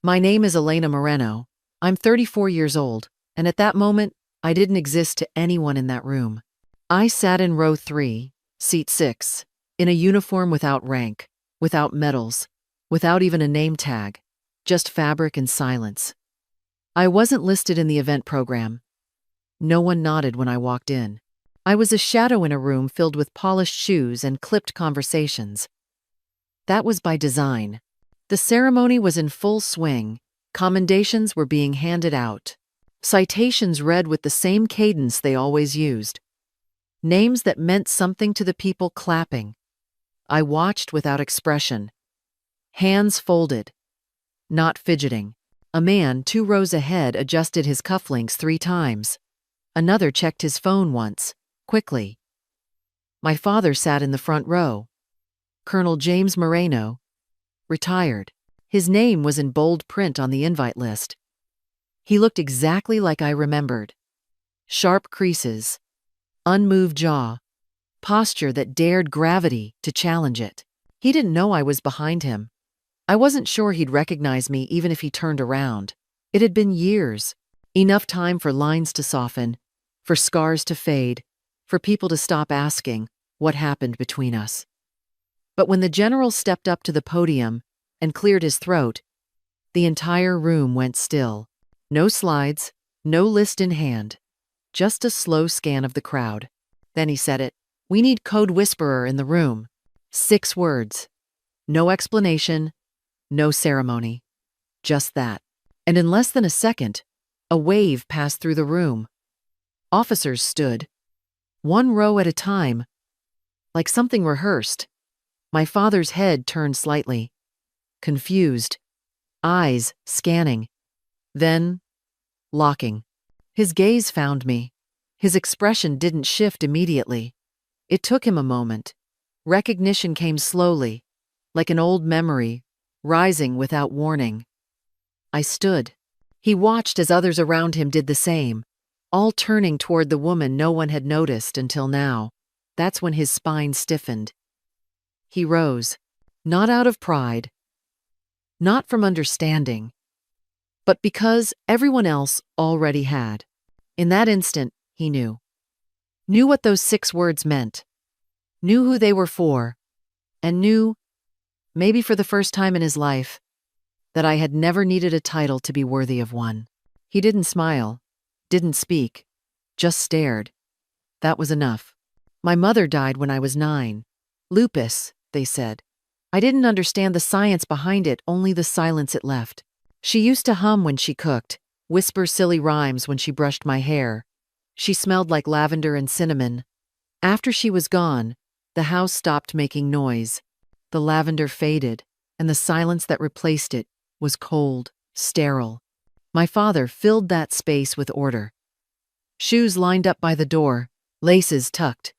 My name is Elena Moreno. I'm 34 years old, and at that moment, I didn't exist to anyone in that room. I sat in row 3, seat 6, in a uniform without rank, without medals, without even a name tag, just fabric and silence. I wasn't listed in the event program. No one nodded when I walked in. I was a shadow in a room filled with polished shoes and clipped conversations. That was by design. The ceremony was in full swing. Commendations were being handed out. Citations read with the same cadence they always used. Names that meant something to the people clapping. I watched without expression. Hands folded. Not fidgeting. A man 2 rows ahead adjusted his cufflinks 3 times. Another checked his phone once, quickly. My father sat in the front row. Colonel James Moreno, retired. His name was in bold print on the invite list. He looked exactly like I remembered. Sharp creases, unmoved jaw, posture that dared gravity to challenge it. He didn't know I was behind him. I wasn't sure he'd recognize me even if he turned around. It had been years, enough time for lines to soften, for scars to fade, for people to stop asking what happened between us. But when the general stepped up to the podium and cleared his throat, the entire room went still. No slides, no list in hand, just a slow scan of the crowd. Then he said it. We need code whisperer in the room. 6 words. No explanation, no ceremony. Just that. And in less than a second, a wave passed through the room. Officers stood, 1 row at a time, like something rehearsed. My father's head turned slightly, confused, eyes scanning, then locking. His gaze found me. His expression didn't shift immediately. It took him a moment. Recognition came slowly, like an old memory, rising without warning. I stood. He watched as others around him did the same, all turning toward the woman no one had noticed until now. That's when his spine stiffened. He rose, not out of pride, not from understanding, but because everyone else already had. In that instant, he knew. Knew what those 6 words meant. Knew who they were for. And knew, maybe for the first time in his life, that I had never needed a title to be worthy of one. He didn't smile, didn't speak, just stared. That was enough. My mother died when I was 9. Lupus, they said. I didn't understand the science behind it, only the silence it left. She used to hum when she cooked, whisper silly rhymes when she brushed my hair. She smelled like lavender and cinnamon. After she was gone, the house stopped making noise. The lavender faded, and the silence that replaced it was cold, sterile. My father filled that space with order. Shoes lined up by the door, laces tucked.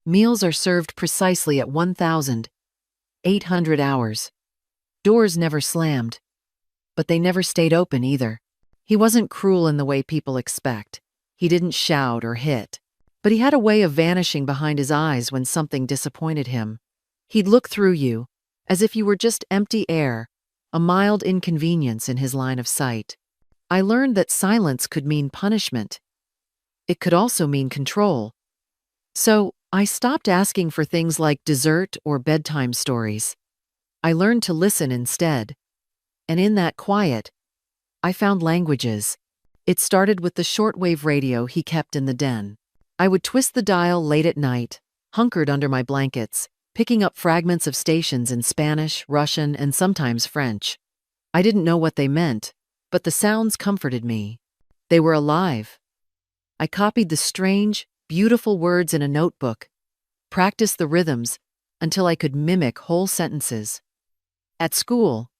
Meals are served precisely at 1,800 hours. Doors never slammed. But they never stayed open either. He wasn't cruel in the way people expect. He didn't shout or hit. But he had a way of vanishing behind his eyes when something disappointed him. He'd look through you, as if you were just empty air, a mild inconvenience in his line of sight. I learned that silence could mean punishment. It could also mean control. So I stopped asking for things like dessert or bedtime stories. I learned to listen instead. And in that quiet, I found languages. It started with the shortwave radio he kept in the den. I would twist the dial late at night, hunkered under my blankets, picking up fragments of stations in Spanish, Russian, and sometimes French. I didn't know what they meant, but the sounds comforted me. They were alive. I copied the strange, beautiful words in a notebook, practiced the rhythms until I could mimic whole sentences. At school,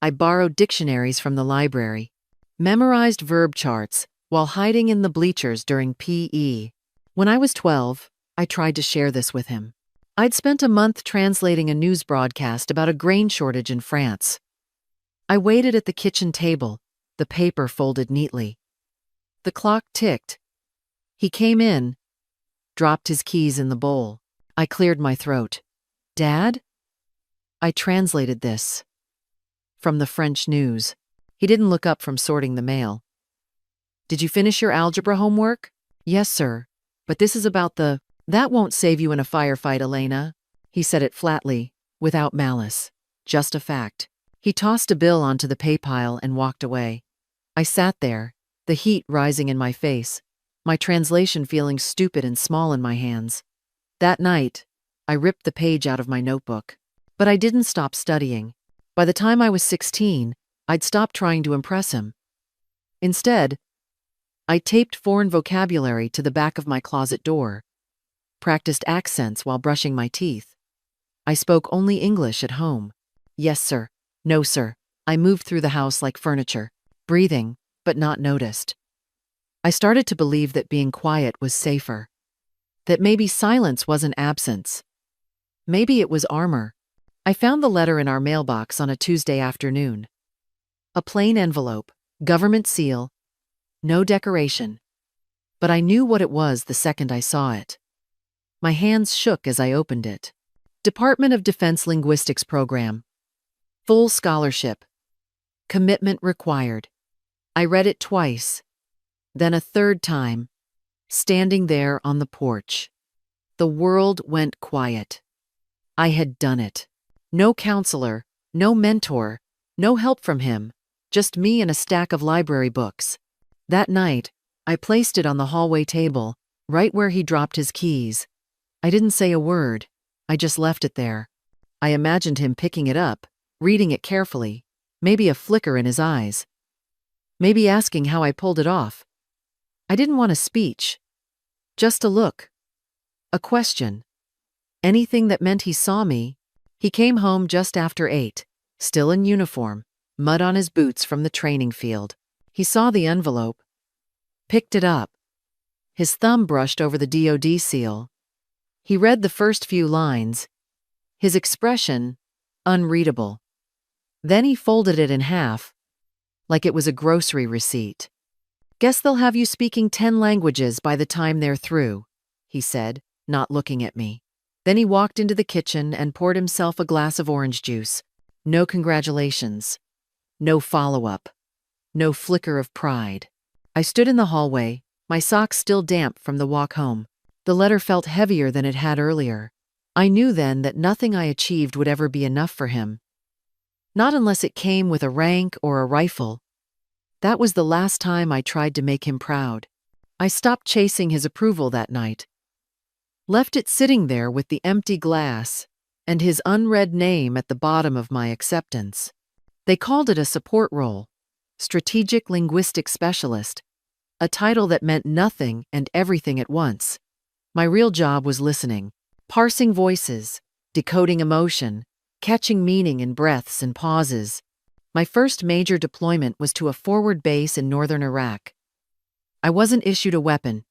I borrowed dictionaries from the library, memorized verb charts while hiding in the bleachers during PE. When I was 12, I tried to share this with him. I'd spent a month translating a news broadcast about a grain shortage in France. I waited at the kitchen table, the paper folded neatly. The clock ticked. He came in, dropped his keys in the bowl. I cleared my throat. Dad? I translated this. From the French news. He didn't look up from sorting the mail. Did you finish your algebra homework? Yes, sir. But this is about the— That won't save you in a firefight, Elena. He said it flatly, without malice. Just a fact. He tossed a bill onto the pay pile and walked away. I sat there, the heat rising in my face, my translation feeling stupid and small in my hands. That night, I ripped the page out of my notebook. But I didn't stop studying. By the time I was 16, I'd stopped trying to impress him. Instead, I taped foreign vocabulary to the back of my closet door, practiced accents while brushing my teeth. I spoke only English at home. Yes, sir. No, sir. I moved through the house like furniture, breathing, but not noticed. I started to believe that being quiet was safer. That maybe silence wasn't absence. Maybe it was armor. I found the letter in our mailbox on a Tuesday afternoon. A plain envelope, government seal, no decoration. But I knew what it was the second I saw it. My hands shook as I opened it. Department of Defense Linguistics Program. Full scholarship. Commitment required. I read it twice, then a third time, standing there on the porch. The world went quiet. I had done it. No counselor, no mentor, no help from him, just me and a stack of library books. That night, I placed it on the hallway table, right where he dropped his keys. I didn't say a word. I just left it there. I imagined him picking it up, reading it carefully, maybe a flicker in his eyes. Maybe asking how I pulled it off. I didn't want a speech. Just a look. A question. Anything that meant he saw me. He came home just after 8, still in uniform, mud on his boots from the training field. He saw the envelope, picked it up. His thumb brushed over the DoD seal. He read the first few lines, his expression unreadable. Then he folded it in half, like it was a grocery receipt. Guess they'll have you speaking 10 languages by the time they're through, he said, not looking at me. Then he walked into the kitchen and poured himself a glass of orange juice. No congratulations. No follow-up. No flicker of pride. I stood in the hallway, my socks still damp from the walk home. The letter felt heavier than it had earlier. I knew then that nothing I achieved would ever be enough for him. Not unless it came with a rank or a rifle. That was the last time I tried to make him proud. I stopped chasing his approval that night. Left it sitting there with the empty glass and his unread name at the bottom of my acceptance. They called it a support role, strategic linguistic specialist, a title that meant nothing and everything at once. My real job was listening, parsing voices, decoding emotion, catching meaning in breaths and pauses. My first major deployment was to a forward base in northern Iraq. I wasn't issued a weapon,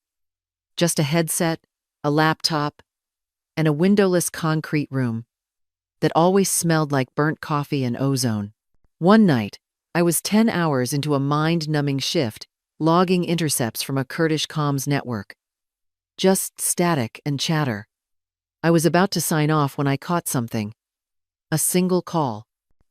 just a headset, a laptop, and a windowless concrete room that always smelled like burnt coffee and ozone. One night, I was 10 hours into a mind-numbing shift, logging intercepts from a Kurdish comms network. Just static and chatter. I was about to sign off when I caught something. A single call.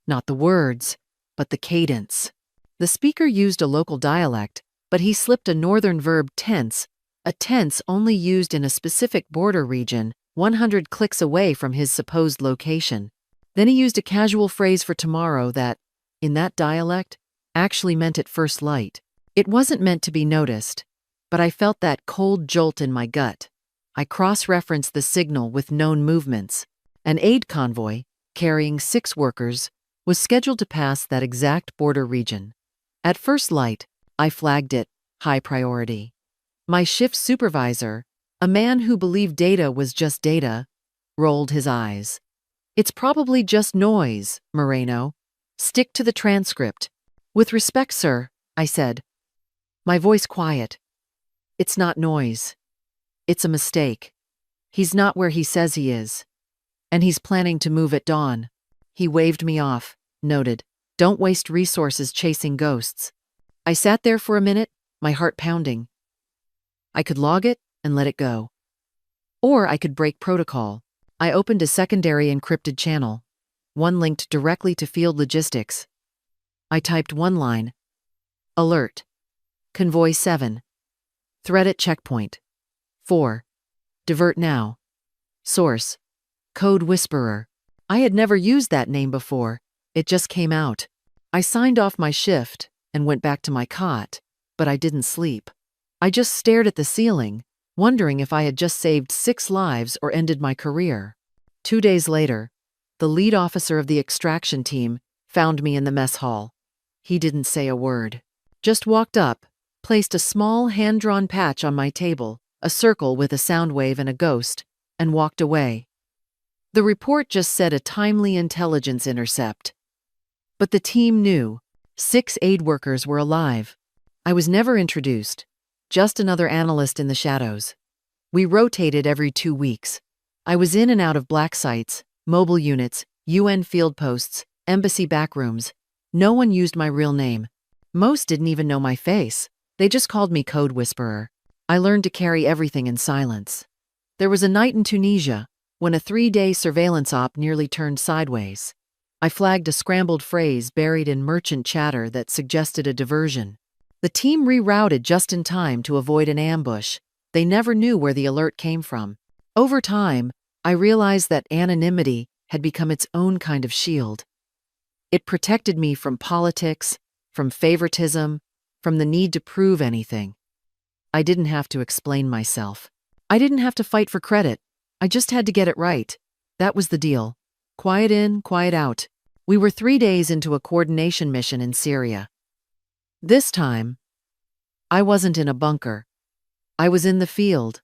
Not the words, but the cadence. The speaker used a local dialect, but he slipped a northern verb tense, a tense only used in a specific border region, 100 clicks away from his supposed location. Then he used a casual phrase for tomorrow that, in that dialect, actually meant at first light. It wasn't meant to be noticed, but I felt that cold jolt in my gut. I cross-referenced the signal with known movements. An aid convoy, carrying 6 workers, was scheduled to pass that exact border region. At first light, I flagged it high priority. My shift supervisor, a man who believed data was just data, rolled his eyes. It's probably just noise, Moreno. Stick to the transcript. With respect, sir, I said. My voice quiet. It's not noise. It's a mistake. He's not where he says he is. And he's planning to move at dawn. He waved me off, noted. Don't waste resources chasing ghosts. I sat there for a minute, my heart pounding. I could log it and let it go. Or I could break protocol. I opened a secondary encrypted channel, one linked directly to field logistics. I typed one line. Alert. Convoy 7. Threat at checkpoint. 4. Divert now. Source. Code Whisperer. I had never used that name before. It just came out. I signed off my shift and went back to my cot, but I didn't sleep. I just stared at the ceiling, wondering if I had just saved 6 lives or ended my career. 2 days later, the lead officer of the extraction team found me in the mess hall. He didn't say a word. Just walked up, placed a small hand-drawn patch on my table, a circle with a sound wave and a ghost, and walked away. The report just said a timely intelligence intercept. But the team knew. 6 aid workers were alive. I was never introduced, just another analyst in the shadows. We rotated every 2 weeks. I was in and out of black sites, mobile units, UN field posts, embassy backrooms. No one used my real name. Most didn't even know my face. They just called me Code Whisperer. I learned to carry everything in silence. There was a night in Tunisia when a 3-day surveillance op nearly turned sideways. I flagged a scrambled phrase buried in merchant chatter that suggested a diversion. The team rerouted just in time to avoid an ambush. They never knew where the alert came from. Over time, I realized that anonymity had become its own kind of shield. It protected me from politics, from favoritism, from the need to prove anything. I didn't have to explain myself. I didn't have to fight for credit. I just had to get it right. That was the deal. Quiet in, quiet out. We were 3 days into a coordination mission in Syria. This time, I wasn't in a bunker. I was in the field,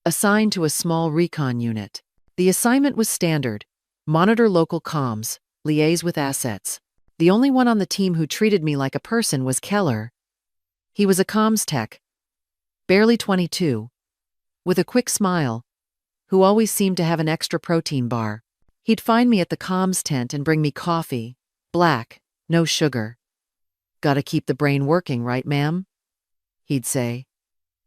assigned to a small recon unit. The assignment was standard: monitor local comms, liaise with assets. The only one on the team who treated me like a person was Keller. He was a comms tech, barely 22, with a quick smile, who always seemed to have an extra protein bar. He'd find me at the comms tent and bring me coffee, black, no sugar. "Gotta keep the brain working, right, ma'am?" he'd say.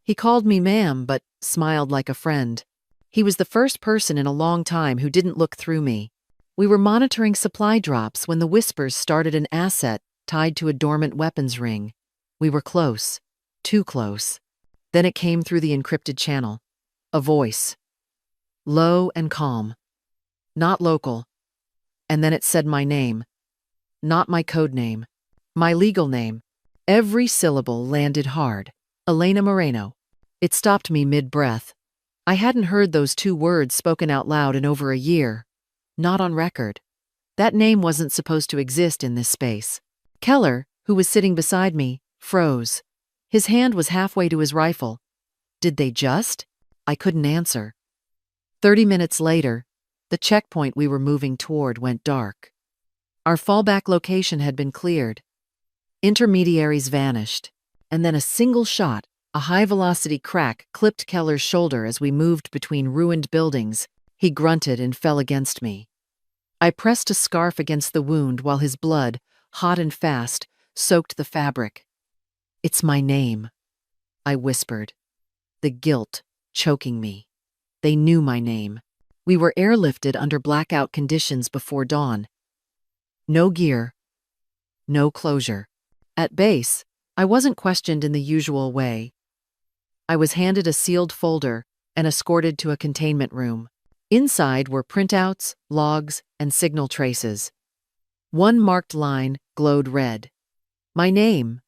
He called me ma'am, but smiled like a friend. He was the first person in a long time who didn't look through me. We were monitoring supply drops when the whispers started an asset tied to a dormant weapons ring. We were close, too close. Then it came through the encrypted channel. A voice. Low and calm. Not local. And then it said my name. Not my code name. My legal name. Every syllable landed hard. Elena Moreno. It stopped me mid-breath. I hadn't heard those 2 words spoken out loud in over a year. Not on record. That name wasn't supposed to exist in this space. Keller, who was sitting beside me, froze. His hand was halfway to his rifle. Did they just? I couldn't answer. 30 minutes later, the checkpoint we were moving toward went dark. Our fallback location had been cleared. Intermediaries vanished, and then a single shot, a high-velocity crack, clipped Keller's shoulder as we moved between ruined buildings. He grunted and fell against me. I pressed a scarf against the wound while his blood, hot and fast, soaked the fabric. "It's my name," I whispered, the guilt choking me. They knew my name. We were airlifted under blackout conditions before dawn. No gear. No closure. At base, I wasn't questioned in the usual way. I was handed a sealed folder and escorted to a containment room. Inside were printouts, logs, and signal traces. One marked line glowed red. My name,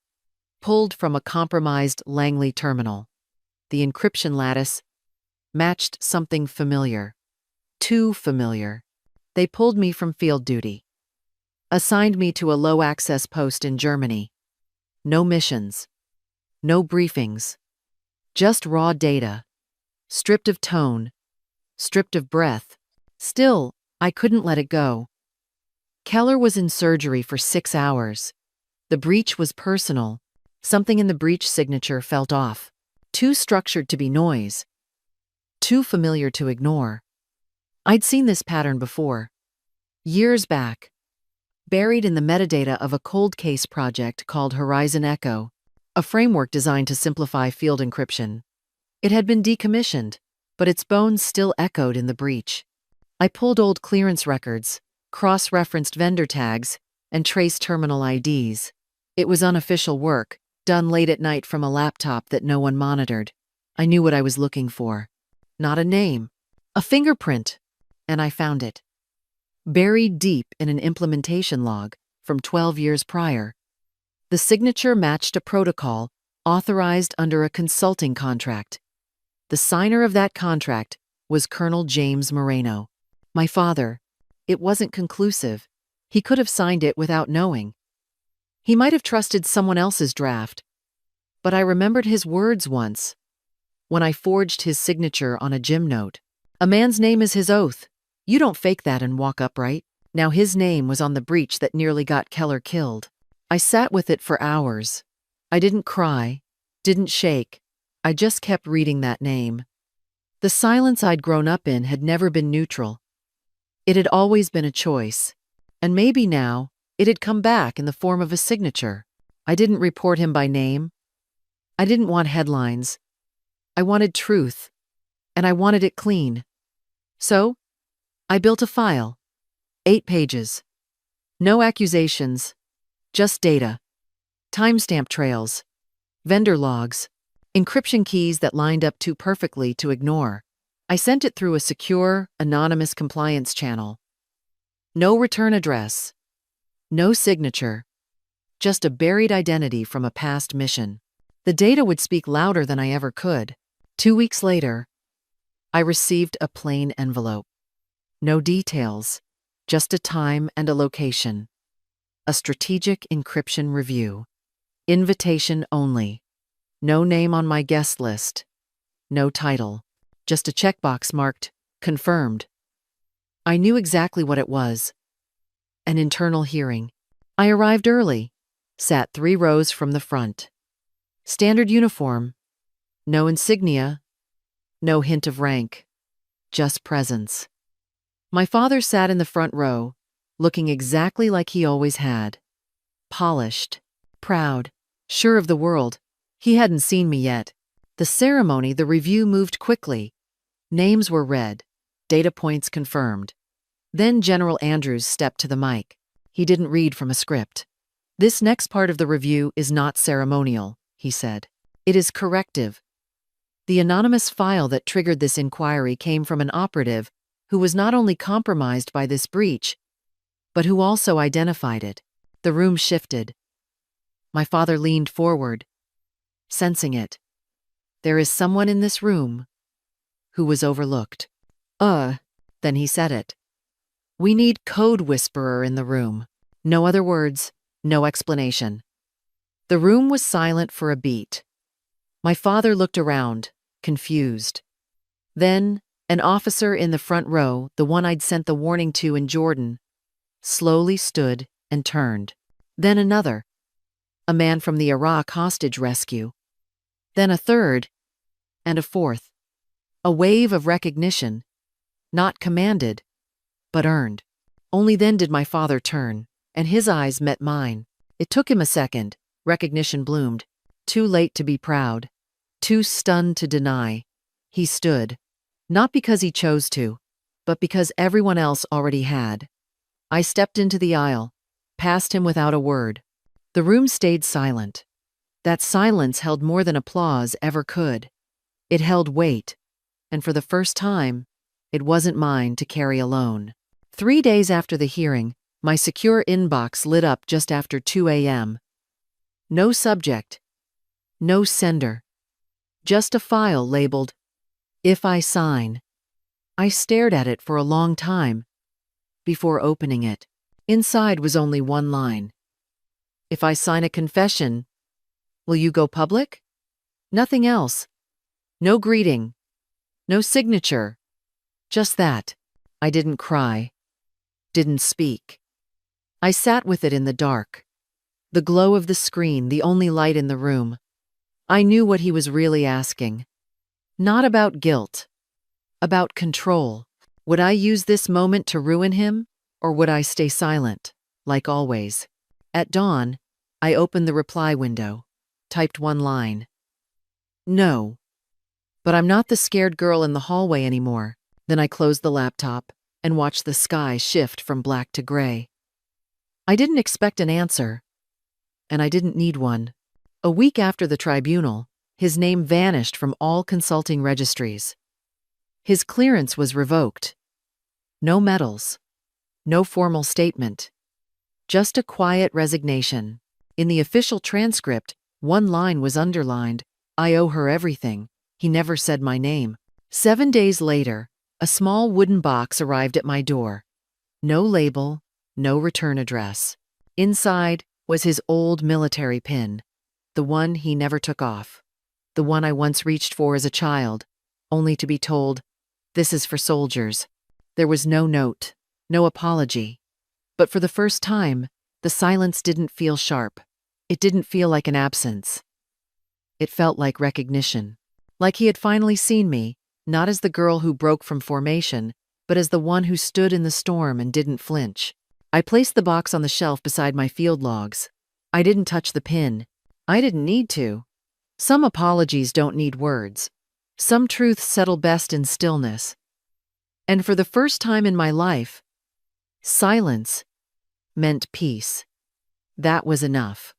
pulled from a compromised Langley terminal. The encryption lattice matched something familiar. Too familiar. They pulled me from field duty. Assigned me to a low-access post in Germany. No missions. No briefings. Just raw data. Stripped of tone. Stripped of breath. Still, I couldn't let it go. Keller was in surgery for 6 hours. The breach was personal. Something in the breach signature felt off. Too structured to be noise. Too familiar to ignore. I'd seen this pattern before. Years back. Buried in the metadata of a cold case project called Horizon Echo, a framework designed to simplify field encryption. It had been decommissioned, but its bones still echoed in the breach. I pulled old clearance records, cross-referenced vendor tags, and trace terminal IDs. It was unofficial work, done late at night from a laptop that no one monitored. I knew what I was looking for. Not a name, a fingerprint. And I found it. Buried deep in an implementation log from 12 years prior. The signature matched a protocol authorized under a consulting contract. The signer of that contract was Colonel James Moreno. My father. It wasn't conclusive. He could have signed it without knowing. He might have trusted someone else's draft. But I remembered his words once, when I forged his signature on a gym note. A man's name is his oath. You don't fake that and walk upright. Now his name was on the breach that nearly got Keller killed. I sat with it for hours. I didn't cry, didn't shake. I just kept reading that name. The silence I'd grown up in had never been neutral. It had always been a choice. And maybe now, it had come back in the form of a signature. I didn't report him by name. I didn't want headlines. I wanted truth. And I wanted it clean. So, I built a file. 8 pages. No accusations. Just data. Timestamp trails. Vendor logs. Encryption keys that lined up too perfectly to ignore. I sent it through a secure, anonymous compliance channel. No return address. No signature. Just a buried identity from a past mission. The data would speak louder than I ever could. 2 weeks later, I received a plain envelope. No details, just a time and a location. A strategic encryption review. Invitation only. No name on my guest list. No title. Just a checkbox marked, confirmed. I knew exactly what it was. An internal hearing. I arrived early, sat 3 rows from the front. Standard uniform. No insignia. No hint of rank. Just presence. My father sat in the front row, looking exactly like he always had. Polished, proud, sure of the world. He hadn't seen me yet. The ceremony, the review moved quickly. Names were read, data points confirmed. Then General Andrews stepped to the mic. He didn't read from a script. "This next part of the review is not ceremonial," he said. "It is corrective." The anonymous file that triggered this inquiry came from an operative who was not only compromised by this breach, but who also identified it. The room shifted. My father leaned forward, sensing it. There is someone in this room who was overlooked. Then he said it. We need code whisperer in the room. No other words, no explanation. The room was silent for a beat. My father looked around, confused. Then, an officer in the front row, the one I'd sent the warning to in Jordan, slowly stood and turned. Then another, a man from the Iraq hostage rescue. Then a third, and a fourth. A wave of recognition, not commanded, but earned. Only then did my father turn, and his eyes met mine. It took him a second. Recognition bloomed. Too late to be proud. Too stunned to deny. He stood. Not because he chose to, but because everyone else already had. I stepped into the aisle, past him without a word. The room stayed silent. That silence held more than applause ever could. It held weight, and for the first time, it wasn't mine to carry alone. 3 days after the hearing, my secure inbox lit up just after 2 a.m. No subject, no sender, just a file labeled, "If I sign." I stared at it for a long time before opening it. Inside was only one line. "If I sign a confession, will you go public?" Nothing else. No greeting. No signature. Just that. I didn't cry. Didn't speak. I sat with it in the dark. The glow of the screen, the only light in the room. I knew what he was really asking. Not about guilt. About control. Would I use this moment to ruin him, or would I stay silent, like always? At dawn, I opened the reply window, typed one line. No. But I'm not the scared girl in the hallway anymore. Then I closed the laptop and watched the sky shift from black to gray. I didn't expect an answer, and I didn't need one. A week after the tribunal, his name vanished from all consulting registries. His clearance was revoked. No medals. No formal statement. Just a quiet resignation. In the official transcript, one line was underlined: I owe her everything. He never said my name. 7 days later, a small wooden box arrived at my door. No label, no return address. Inside was his old military pin, the one he never took off, the one I once reached for as a child, only to be told, "This is for soldiers." There was no note, no apology. But for the first time, the silence didn't feel sharp. It didn't feel like an absence. It felt like recognition. Like he had finally seen me, not as the girl who broke from formation, but as the one who stood in the storm and didn't flinch. I placed the box on the shelf beside my field logs. I didn't touch the pin. I didn't need to. Some apologies don't need words. Some truths settle best in stillness. And for the first time in my life, silence meant peace. That was enough.